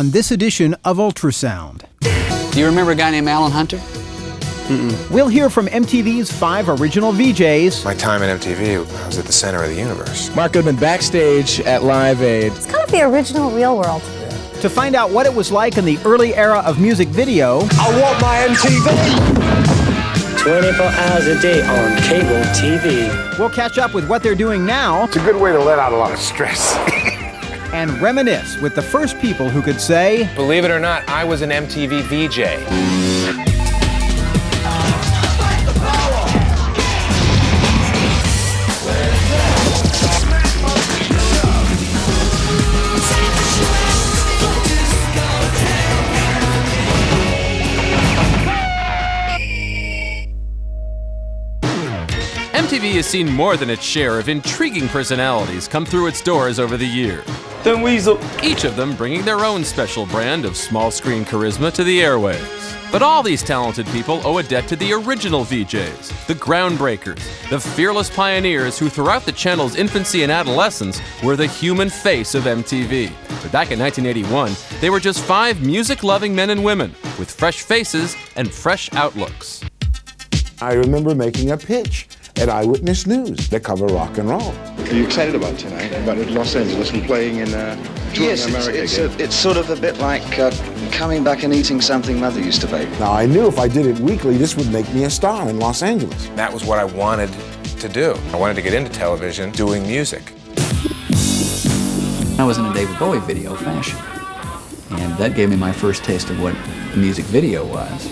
on this edition of Ultrasound. Do you remember a guy named Alan Hunter? We'll hear from MTV's 5 original VJs. My time at MTV, I was at the center of the universe. Mark Goodman backstage at Live Aid. It's kind of the original Real World. To find out what it was like in the early era of music video. I want my MTV! 24 hours a day on cable TV. We'll catch up with what they're doing now. It's a good way to let out a lot of stress. And reminisce with the first people who could say, Believe it or not, I was an MTV VJ. MTV has seen more than its share of intriguing personalities come through its doors over the years. Then Weasel. Each of them bringing their own special brand of small-screen charisma to the airwaves. But all these talented people owe a debt to the original VJs, the groundbreakers, the fearless pioneers who throughout the channel's infancy and adolescence were the human face of MTV. But back in 1981, they were just 5 music-loving men and women with fresh faces and fresh outlooks. I remember making a pitch at Eyewitness News to cover rock and roll. Are you excited about tonight, about Los Angeles and playing in Yes, it's sort of a bit like coming back and eating something Mother used to bake. Now, I knew if I did it weekly, this would make me a star in Los Angeles. That was what I wanted to do. I wanted to get into television doing music. I was in a David Bowie video fashion, and that gave me my first taste of what a music video was.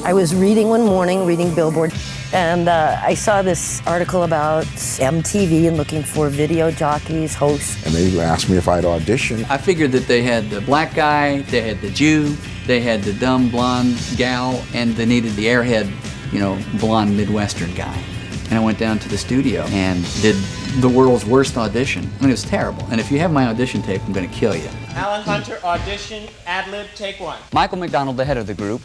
I was reading one morning, reading Billboard, and I saw this article about MTV and looking for video jockeys, hosts. And they asked me if I'd audition. I figured that they had the black guy, they had the Jew, they had the dumb blonde gal, and they needed the airhead, blonde Midwestern guy. And I went down to the studio and did the world's worst audition. I mean, it was terrible. And if you have my audition tape, I'm going to kill you. Alan Hunter, audition, ad-lib, take 1. Michael McDonald, the head of the group,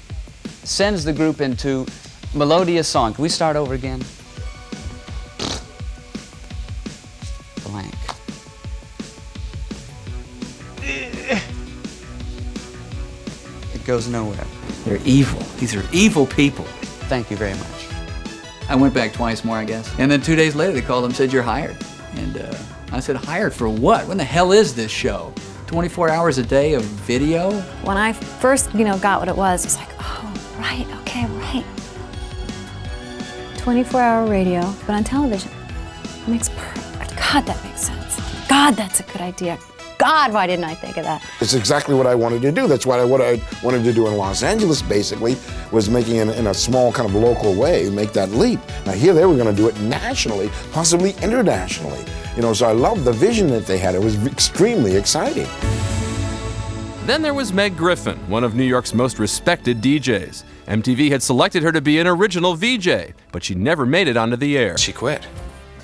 sends the group into melodious song. Can we start over again? Blank. It goes nowhere. They're evil. These are evil people. Thank you very much. I went back twice more, I guess. And then 2 days later, they called and said, you're hired. And I said, hired for what? What the hell is this show? 24 hours a day of video? When I first, got what it was like, oh, right, okay, right. 24-hour radio, but on television. It makes perfect. God, that makes sense. God, that's a good idea. God, why didn't I think of that? It's exactly what I wanted to do. That's what I wanted to do in Los Angeles, basically, was making it in a small kind of local way, make that leap. Now here they were going to do it nationally, possibly internationally. So I loved the vision that they had. It was extremely exciting. Then there was Meg Griffin, one of New York's most respected DJs. MTV had selected her to be an original VJ, but she never made it onto the air. She quit.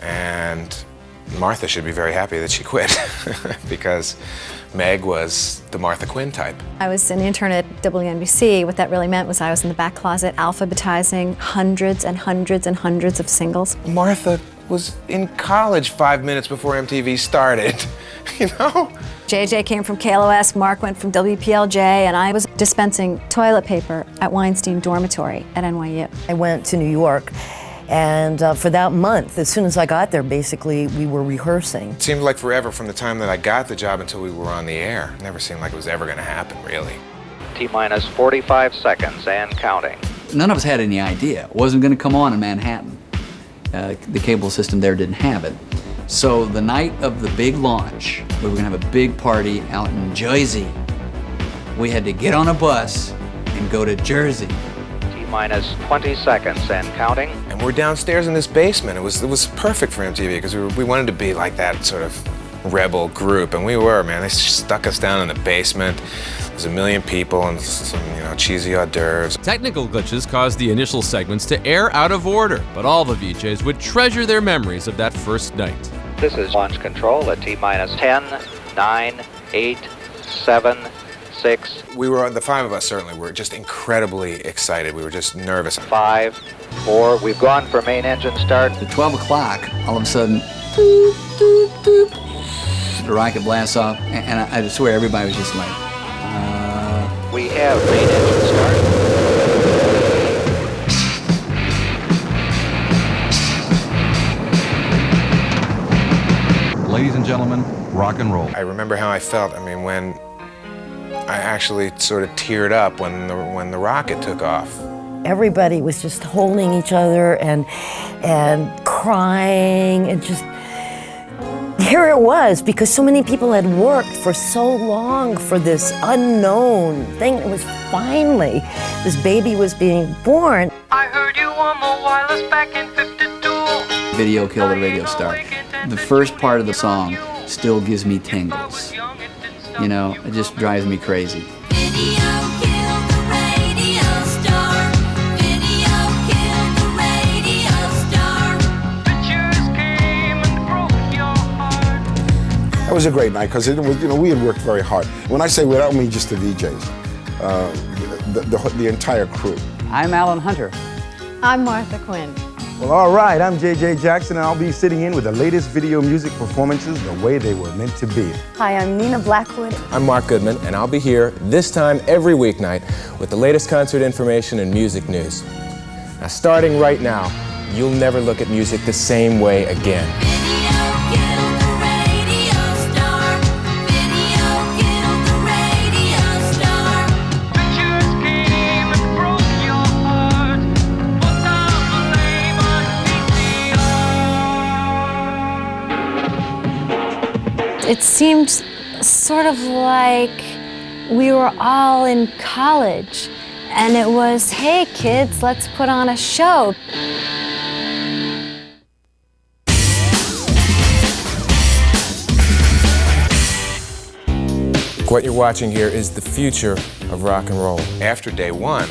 And Martha should be very happy that she quit because Meg was the Martha Quinn type. I was an intern at WNBC. What that really meant was I was in the back closet alphabetizing hundreds and hundreds and hundreds of singles. Martha was in college 5 minutes before MTV started, JJ came from KLOS, Mark went from WPLJ, and I was dispensing toilet paper at Weinstein Dormitory at NYU. I went to New York, and for that month, as soon as I got there, basically, we were rehearsing. It seemed like forever from the time that I got the job until we were on the air. It never seemed like it was ever going to happen, really. T-minus 45 seconds and counting. None of us had any idea. It wasn't going to come on in Manhattan. The cable system there didn't have it. So the night of the big launch, we were going to have a big party out in Jersey. We had to get on a bus and go to Jersey. T-minus 20 seconds and counting. And we're downstairs in this basement. It was perfect for MTV because we wanted to be like that sort of rebel group, and we were, man. They stuck us down in the basement. There's a million people and some, cheesy hors d'oeuvres. Technical glitches caused the initial segments to air out of order, but all the VJs would treasure their memories of that first night. This is launch control at T-minus 10, 9, 8, 7, 6. We were, the 5 of us certainly were just incredibly excited. We were just nervous. 5, 4, we've gone for main engine start. At 12 o'clock, all of a sudden, boop, The rocket blasts off, and I swear everybody was just like, We have main engine start. Ladies and gentlemen, rock and roll. I remember how I felt, I mean, when I actually sort of teared up when the rocket took off. Everybody was just holding each other and crying, and just, here it was, because so many people had worked for so long for this unknown thing. It was finally, this baby was being born. I heard you on the wireless back in 52. Video killed the radio star. The first part of the song still gives me tingles. You know, it just drives me crazy. That was a great night because it was, you know, we had worked very hard. When I say we, I don't mean just the VJs, the entire crew. I'm Alan Hunter. I'm Martha Quinn. Well, all right, I'm JJ Jackson, and I'll be sitting in with the latest video music performances the way they were meant to be. Hi, I'm Nina Blackwood. I'm Mark Goodman, and I'll be here this time every weeknight with the latest concert information and music news. Now, starting right now, you'll never look at music the same way again. It seemed sort of like we were all in college, and it was, hey kids, let's put on a show. What you're watching here is the future of rock and roll. After day one,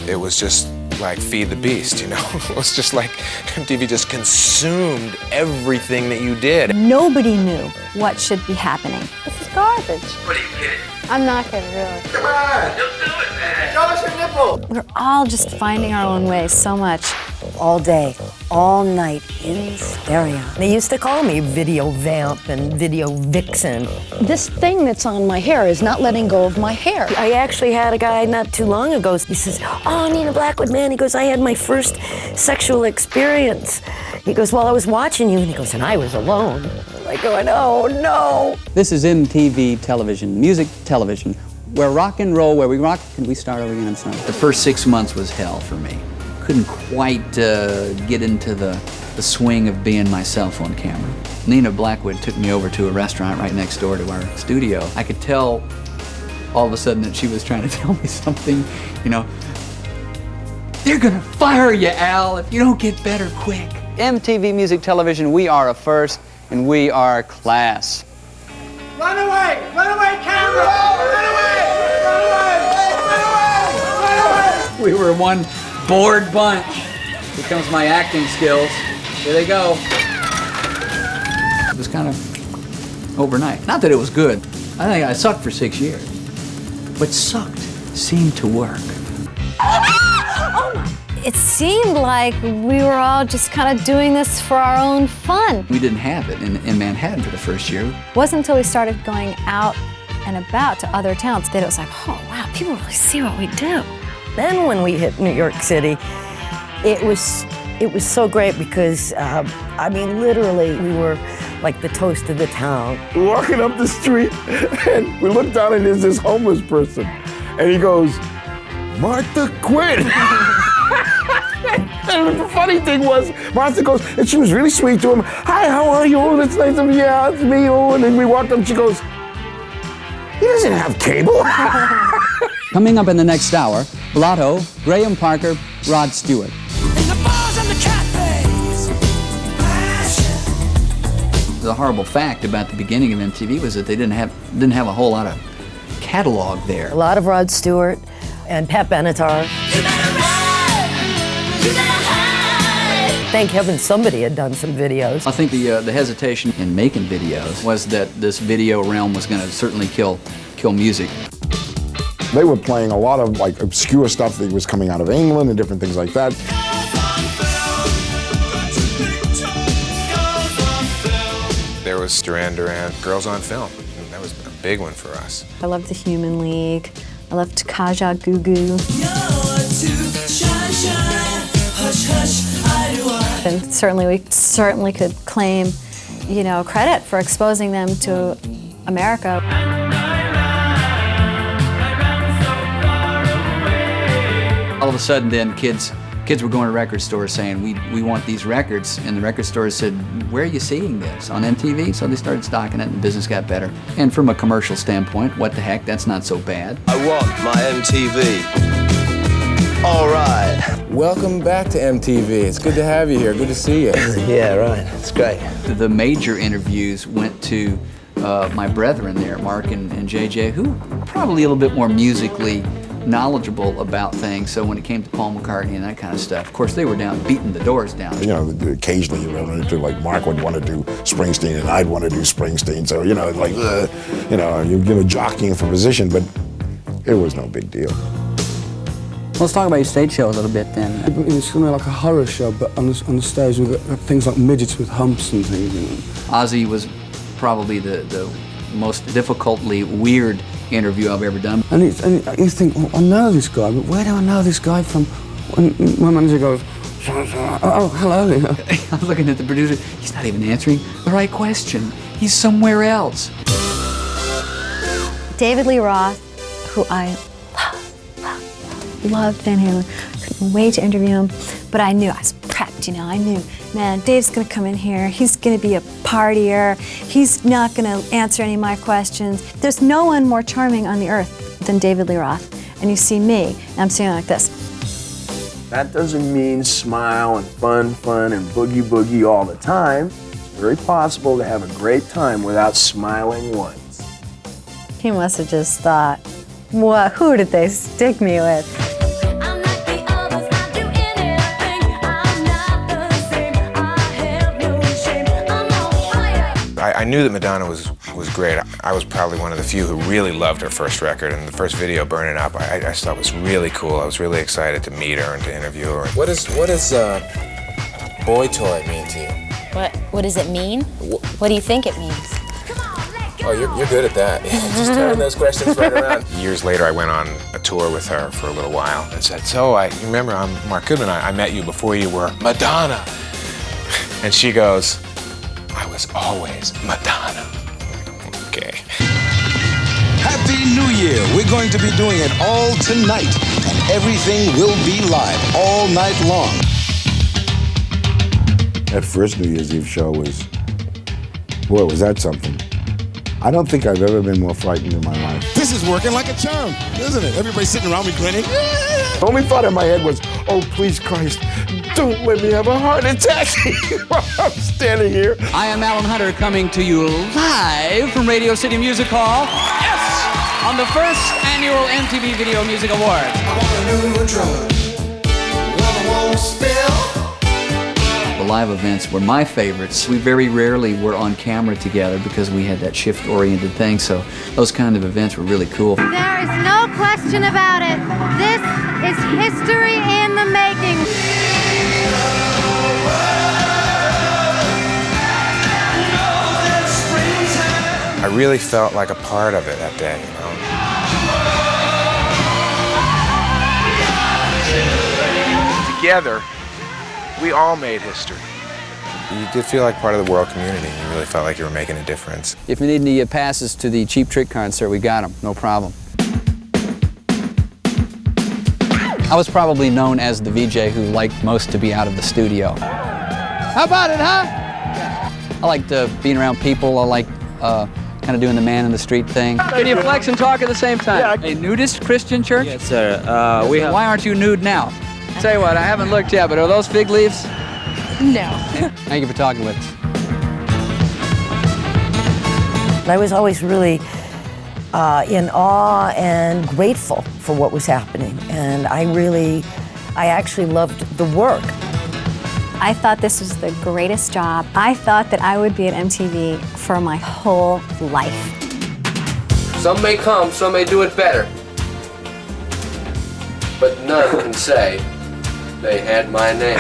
it was just like feed the beast, you know? It was just like MTV just consumed everything that you did. Nobody knew what should be happening. This is garbage. What are you kidding? I'm not kidding, really. Come on, you'll do it, man. Show us your nipple. We're all just finding our own way so much. All day, all night, in stereo. They used to call me Video Vamp and Video Vixen. This thing that's on my hair is not letting go of my hair. I actually had a guy not too long ago, he says, oh, Nina Blackwood, man, he goes, I had my first sexual experience. He goes, well, I was watching you, and he goes, and I was alone. I'm like going, oh, no. This is MTV television, music television, where rock and roll, where we rock. Can we start over again? I'm sorry. The first 6 months was hell for me. Couldn't quite get into the swing of being myself on camera. Nina Blackwood took me over to a restaurant right next door to our studio. I could tell all of a sudden that she was trying to tell me something, you know. They're gonna fire you, Al, if you don't get better quick. MTV Music Television, we are a first, and we are class. Run away camera! Run away! Run away! Run away! Run away! We were one bored bunch. Here comes my acting skills. Here they go. It was kind of overnight. Not that it was good. I think I sucked for 6 years. But sucked seemed to work. It seemed like we were all just kind of doing this for our own fun. We didn't have it in Manhattan for the first year. It wasn't until we started going out and about to other towns that it was like, oh, wow, people really see what we do. Then when we hit New York City, it was so great because, I mean, literally, we were like the toast of the town. We're walking up the street, and we look down, and there's this homeless person. And he goes, Martha Quinn. And the funny thing was, Martha goes, and she was really sweet to him. Hi, how are you? Oh, it's nice to meet you. Yeah, it's me. Oh, and then we walked up, and she goes, he doesn't have cable. Coming up in the next hour, Blotto, Graham Parker, Rod Stewart. The horrible fact about the beginning of MTV was that they didn't have a whole lot of catalog there. A lot of Rod Stewart and Pat Benatar. Thank heaven somebody had done some videos. I think the hesitation in making videos was that this video realm was going to certainly kill music. They were playing a lot of like obscure stuff that was coming out of England and different things like that. was Duran Duran, Girls on Film. And that was a big one for us. I loved the Human League. I loved Kaja Gugu. And certainly we could claim, you know, credit for exposing them to America. All of a sudden then kids were going to record stores saying, we want these records, and the record stores said, where are you seeing this? On MTV? So they started stocking it and the business got better. And from a commercial standpoint, what the heck, that's not so bad. I want my MTV. All right. Welcome back to MTV. It's good to have you here. Good to see you. Yeah, right. It's great. The major interviews went to my brethren there, Mark and JJ, who were probably a little bit more musically knowledgeable about things. So when it came to Paul McCartney and that kind of stuff, of course they were down beating the doors down. You know, occasionally you run into, like, Mark would want to do Springsteen and I'd want to do Springsteen. So, you know, like, you know, you're jockeying for position, but it was no big deal. Let's talk about your stage show a little bit then. It's kind of like a horror show, but on the stage with things like midgets with humps and things. You know. Ozzy was probably the most difficultly weird interview I've ever done. And you think, well, I know this guy, but where do I know this guy from? When my manager goes, oh, hello. You know. I'm looking at the producer, he's not even answering the right question. He's somewhere else. David Lee Roth, who I loved Van Halen. Couldn't wait to interview him, but I knew, I was prepped, you know, I knew, man, Dave's gonna come in here, he's gonna be a partier, he's not gonna answer any of my questions. There's no one more charming on the earth than David Lee Roth. And you see me, and I'm sitting like this. That doesn't mean smile and fun and boogie all the time. It's very possible to have a great time without smiling once. He must have just thought, what, who did they stick me with? I knew that Madonna was great. I was probably one of the few who really loved her first record, and the first video, Burning Up, I just thought was really cool. I was really excited to meet her and to interview her. What does boy toy mean to you? What does it mean? What do you think it means? Oh, you're good at that. Just turning those questions right around. Years later, I went on a tour with her for a little while and said, so you remember, I'm Mark Goodman. I met you before you were Madonna. And she goes, I was always Madonna. Okay. Happy New Year. We're going to be doing it all tonight, and everything will be live all night long. That first New Year's Eve show was, boy, was that something. I don't think I've ever been more frightened in my life. This is working like a charm, isn't it? Everybody's sitting around me grinning. The only thought in my head was, oh, please, Christ, don't let me have a heart attack while I'm standing here. I am Alan Hunter coming to you live from Radio City Music Hall. Yes! On the first annual MTV Video Music Awards. I want a new drug. One I won't spill. The live events were my favorites. We very rarely were on camera together because we had that shift-oriented thing, so those kind of events were really cool. There is no question about it. This is history in the making. I really felt like a part of it that day, you know? Together, we all made history. You did feel like part of the world community. You really felt like you were making a difference. If you need any passes to the Cheap Trick concert, we got them, no problem. I was probably known as the VJ who liked most to be out of the studio. How about it, huh? I liked being around people. I liked kind of doing the man in the street thing. Can you flex and talk at the same time? Yeah. A nudist Christian church? Yes, sir. Why aren't you nude now? Tell you what, I haven't looked yet, but are those fig leaves? No. Thank you for talking with us. I was always really in awe and grateful for what was happening. And I actually loved the work. I thought this was the greatest job. I thought that I would be at MTV for my whole life. Some may come, some may do it better. But none can say they had my name.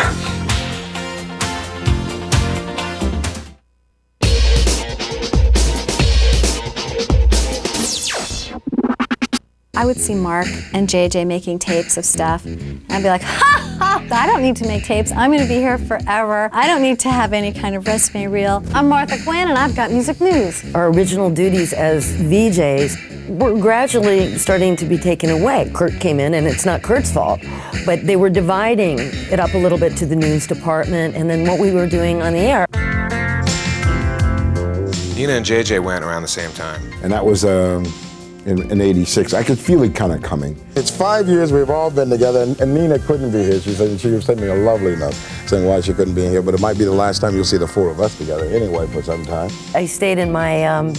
I would see Mark and JJ making tapes of stuff, and I'd be like, ha ha, I don't need to make tapes. I'm gonna be here forever. I don't need to have any kind of resume reel. I'm Martha Quinn, and I've got music news. Our original duties as VJs were gradually starting to be taken away. Kurt came in, and it's not Kurt's fault, but they were dividing it up a little bit to the news department, and then what we were doing on the air. Nina and JJ went around the same time. And that was in '86. I could feel it kind of coming. It's 5 years we've all been together, and Nina couldn't be here. She sent me a lovely note saying why she couldn't be here, but it might be the last time you'll see the four of us together anyway for some time. I stayed in my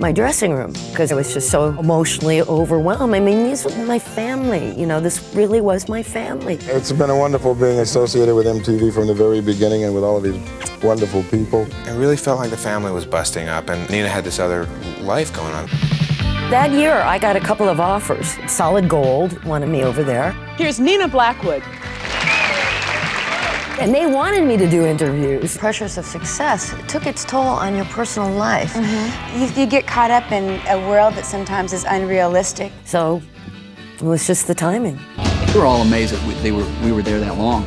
my dressing room because I was just so emotionally overwhelmed. I mean, these were my family. You know, this really was my family. It's been a wonderful being associated with MTV from the very beginning and with all of these wonderful people. It really felt like the family was busting up, and Nina had this other life going on. That year, I got a couple of offers. Solid Gold wanted me over there. Here's Nina Blackwood. And they wanted me to do interviews. Pressures of success took its toll on your personal life. You get caught up in a world that sometimes is unrealistic. So it was just the timing. We were all amazed that we were there that long.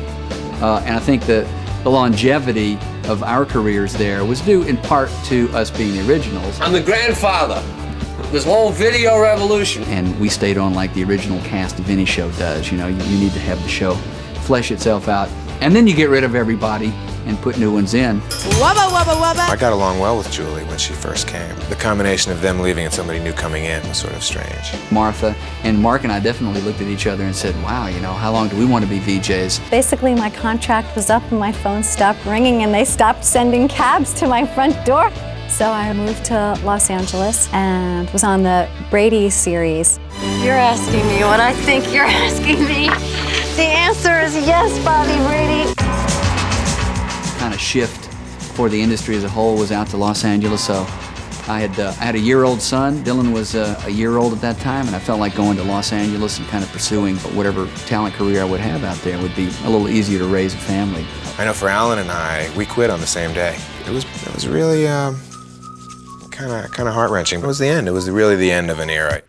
And I think that the longevity of our careers there was due in part to us being the originals. I'm the grandfather of this whole video revolution. And we stayed on like the original cast of any show does. You know, you need to have the show flesh itself out. And then you get rid of everybody and put new ones in. Wubba, wubba, wubba. I got along well with Julie when she first came. The combination of them leaving and somebody new coming in was sort of strange. Martha and Mark and I definitely looked at each other and said, wow, you know, how long do we want to be VJs? Basically, my contract was up and my phone stopped ringing and they stopped sending cabs to my front door. So I moved to Los Angeles and was on the Brady series. You're asking me what I think you're asking me. The answer is yes, Bobby Brady. Kind of shift for the industry as a whole was out to Los Angeles. So I had a year-old son. Dylan was a year old at that time, and I felt like going to Los Angeles and kind of pursuing whatever talent career I would have out there would be a little easier to raise a family. I know for Alan and I, we quit on the same day. It was really kind of heart-wrenching. It was the end. It was really the end of an era.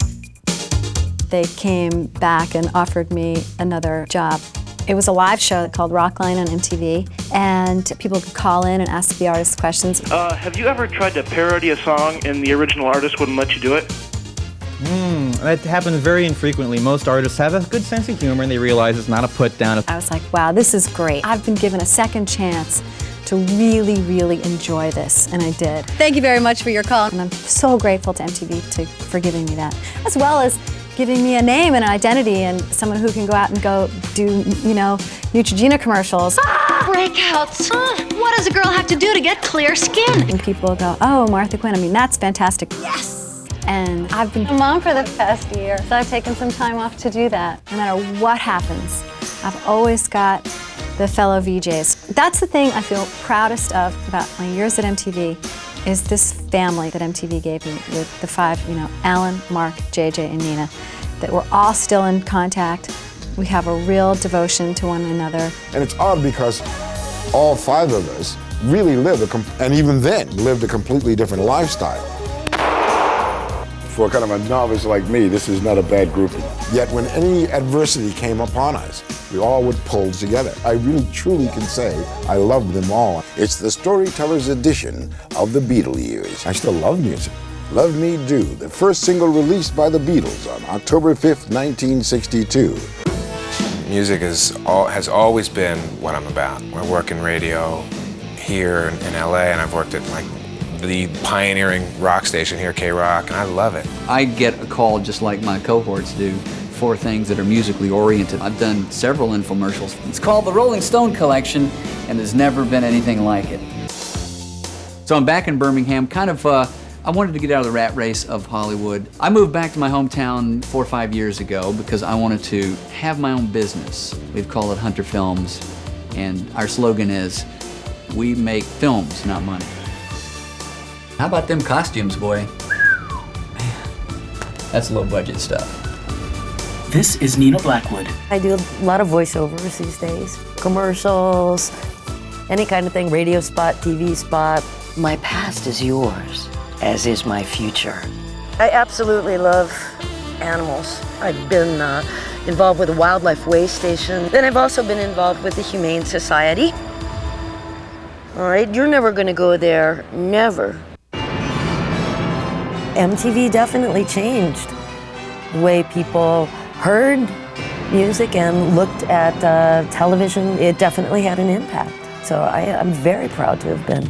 They came back and offered me another job. It was a live show called Rockline on MTV, and people could call in and ask the artists questions. Have you ever tried to parody a song and the original artist wouldn't let you do it? That happens very infrequently. Most artists have a good sense of humor and they realize it's not a put down. I was like, wow, this is great. I've been given a second chance to really, really enjoy this, and I did. Thank you very much for your call, and I'm so grateful to MTV for giving me that, as well as giving me a name and an identity and someone who can go out and go do, you know, Neutrogena commercials. Breakouts. What does a girl have to do to get clear skin? And people go, oh, Martha Quinn, I mean, that's fantastic. Yes! And I've been a mom for the past year, so I've taken some time off to do that. No matter what happens, I've always got the fellow VJs. That's the thing I feel proudest of about my years at MTV, is this family that MTV gave me with the five, you know, Alan, Mark, JJ, and Nina, that we're all still in contact. We have a real devotion to one another. And it's odd because all five of us really lived, and even then, lived a completely different lifestyle. For kind of a novice like me, this is not a bad grouping. Yet when any adversity came upon us, we all would pull together. I really, truly can say I loved them all. It's the storyteller's edition of the Beatle years. I still love music. Love Me Do, the first single released by the Beatles on October 5th, 1962. Music has always been what I'm about. I work in radio here in LA, and I've worked at like the pioneering rock station here, K-Rock, and I love it. I get a call just like my cohorts do for things that are musically oriented. I've done several infomercials. It's called the Rolling Stone Collection, and there's never been anything like it. So I'm back in Birmingham, kind of, I wanted to get out of the rat race of Hollywood. I moved back to my hometown 4 or 5 years ago because I wanted to have my own business. We've called it Hunter Films, and our slogan is, we make films, not money. How about them costumes, boy? Man, that's low budget stuff. This is Nina Blackwood. I do a lot of voiceovers these days. Commercials, any kind of thing, radio spot, TV spot. My past is yours, as is my future. I absolutely love animals. I've been involved with a wildlife way station. Then I've also been involved with the Humane Society. All right, you're never going to go there, never. MTV definitely changed the way people heard music and looked at television. It definitely had an impact. So I'm very proud to have been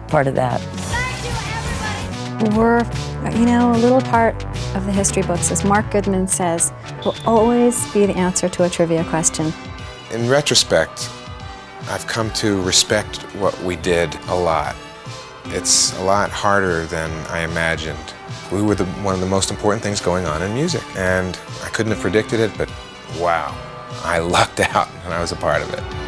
part of that. We're, a little part of the history books, as Mark Goodman says, will always be the answer to a trivia question. In retrospect, I've come to respect what we did a lot. It's a lot harder than I imagined. We were one of the most important things going on in music, and I couldn't have predicted it, but wow, I lucked out and I was a part of it.